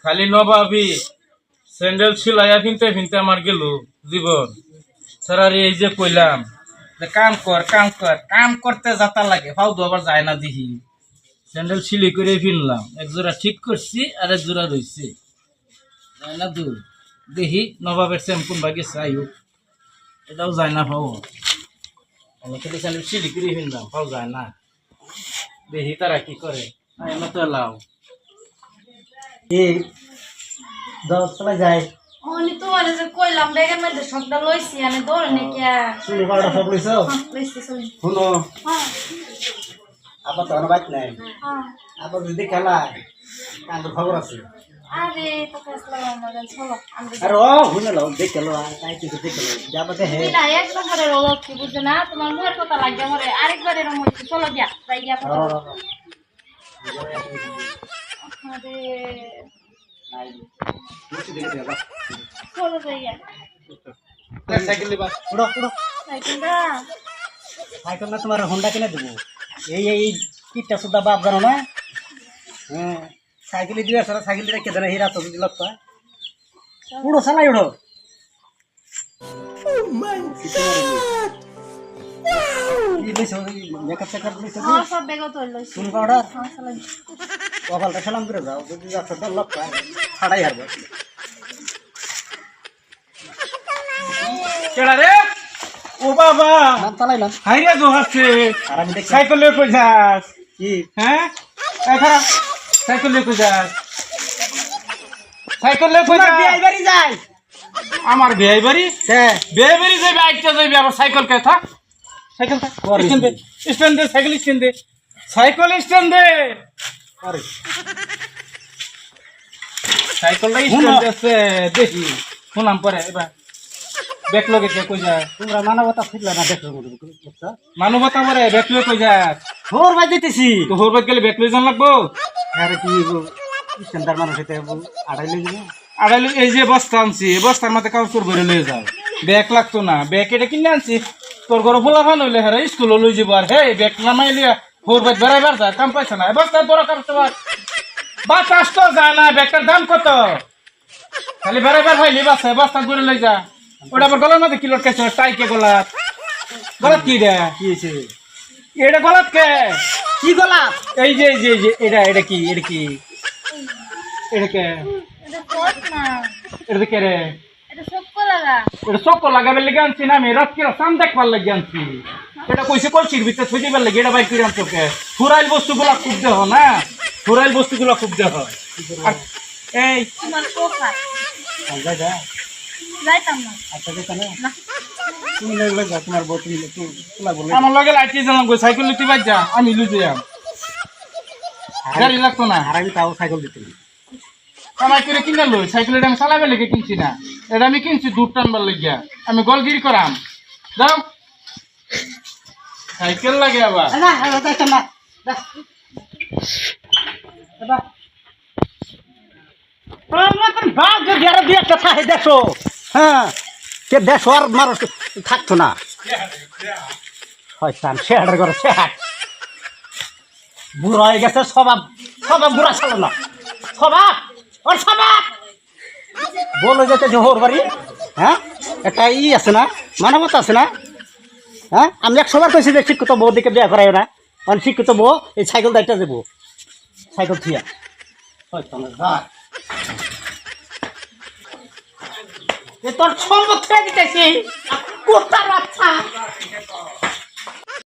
খালি নবাবি স্যান্ডেল সিলাইয়া ফিনতে ফিনতে আমার গেল জীবন। স্যার এই যে কইলাম যে কাম কর কাম কর, কাম করতে যাতা লাগে ফাউ আবার যায় না দেখি। স্যান্ডেল সিলি করে ফিনলাম, এক জোড়া ঠিক করছি আর এক জোড়া রয়েছে যায় না দূর। দেখি নবাবের চ্যাম্পুন বা গেছে আইও, এটাও যায় না ফাউ। আমি খালি স্যান্ডেল সিলি করে ফিনলাম, ফাউ যায় না। দেখি তারা কি করে। না তো লাও এই দশ চলে যায় অনি তোমার যে কইলাম ব্যাগের মধ্যে সবটা লইছি আমি দৌড় নে কে চুলি পাউডার সব লইছো লইছি চলি শুনো হ্যাঁ আবার তো আমার বাইক নাই হ্যাঁ আবার যদি খেলা কান্দ খবর আছে আরে তো ফেসলা আমরা চলো আমরা আরে ও শুনে লো দেখে লো তাই কিছু দেখে লো যাবে দেখে তুই না এক নম্বরের ওলক কি বুঝছ না তোমার মুখের কথা লাগে আমারে আরেকবার এরকম হইছে চলো দিয়া যাই গিয়া কথা আরে চলো যাই গিয়া সাইকেল দিবা উড়ো উড়ো সাইকেলটা সাইকেল না তোমার হোন্ডা কিনে দেবো এই কিটটা সুদ্ধা বাপ জানো না হ্যাঁ সাইকেল দিয়ে আসলে সাইকেল দিয়ে রেখে দেয় হীরা তো দিল তো উড়ো চালাই উড়ো মেকআপ টেকআপ লইছো হ্যাঁ সব ব্যাগও তো লইছি চুল পাউডার হ্যাঁ চলো কপালটা সালাম করে যাও যদি যাচ্ছে তো লক্ষ ছাড়াই হারবে কেডা রে? ও বাবা নাম চালাইলাম হাইরে জোহাচ্ছে আর আমি দেখি সাইকেল লয়ে কই যাস? কি হ্যাঁ এখানে সাইকেল লয়ে কই যাস? সাইকেল লয়ে কই তোমার যাস? বিয়ে বাড়ি যায় আমার বিয়ে বাড়ি হ্যাঁ বিয়ে বাড়ি যাবি আইটা যাবি আবার সাইকেল কে থাক সাইকেল থাক স্ট্যান্ড দে স্ট্যান্ড দে সাইকেল স্ট্যান্ড দে সাইকেল স্ট্যান্ড দে আরে সাইকেলটা স্ট্যান্ড আছে দেখি শুনাম পরে এবার ব্যাক লগে কে কই যায় তোমরা মানবতা শিখলে না দেখো বুঝছো মানবতা মরে ব্যাক লগে কই যায় হোর বাই দিতেছি তো হরবাদ গেলে ব্যাক লই যান লাগবো আরে কি স্ট্যান্ডার্ড মানুষ হইতে আড়াই লেগে যায় আড়াইলে এই যে বস্তা আনছি এই বস্তার মাথায় কাপড় ভরে লয়ে যাও ব্যাগ লাগতো না ব্যাগ এটা কিনে আনছি তোর ঘরে ফোলা ফান হইলে হ্যাঁ স্কুলে লই যাব আর হে ব্যাগ নামাই লিয়া হরবাদ বেড়াইবার যা কাম পাইছে না বস্তা বড় কাপড় তোমার বাতাস তো যায় না ব্যাগটার দাম কত খালি বেড়াইবার হইলি বাসা বস্তা করে লই যা ওটা আবার গলার মধ্যে কিলোর কেছে টাইকে গলাত গলাত কি রে কি হয়েছে এটা গলাত কে কি গোলাপ এই যে এই যে এই যে এটা এটা কি এটা কি এটা কে এটা কোট না এটা কে রে এটা সব লাগা এটা চক্কর লাগাবার লেগে আনছি না আমি রাত্রিরা চান দেখবার লেগে আনছি এটা কইছে কলসির ভিতরে থই দিবার লেগে এটা বাইক করে আনছো কে ফুরাইল বস্তুগুলা খুব দেহ না ফুরাইল বস্তুগুলা খুব দেহ আর এই তোমার পোকা যাই যা যাইতাম না আচ্ছা যেখানে তুমি লাগলে যা তোমার বউ তুমি তোলা বলে আমার লগে লাইটি জ্বালাম কই সাইকেল লিতে বাজ যা আমি লুই যাম গাড়ি লাগতো না আর আমি তাও সাইকেল দিতে কামাই করে কিনে লই সাইকেল এটা আমি চালাবার লেগে কিনছি না এটা আমি কিনছি দূর টানবার লেগে আমি গলগিরি করাম যাও সাইকেল লাগে আবার না দেখেন না দেখো হ্যাঁ সে দেশ আর মানুষ থাকতো না শয়তান শেহার করে শেহার বুড়ো হয়ে গেছে স্বভাব স্বভাব বুড়া ছিল না স্বভাব ওর স্বভাব বলে যেতে যে হোর বাড়ি হ্যাঁ একটা আছে না মানবতা আছে না হ্যাঁ আমি 100 বার কইছি যে শিক্ষিত বউ দিকে বিয়ে করাই না মানে শিক্ষিত বউ এই সাইকেল দায়িত্ব দেবো সাইকেল থিয়া তোর সম্পদ দিতেছি কোথার বাচ্চা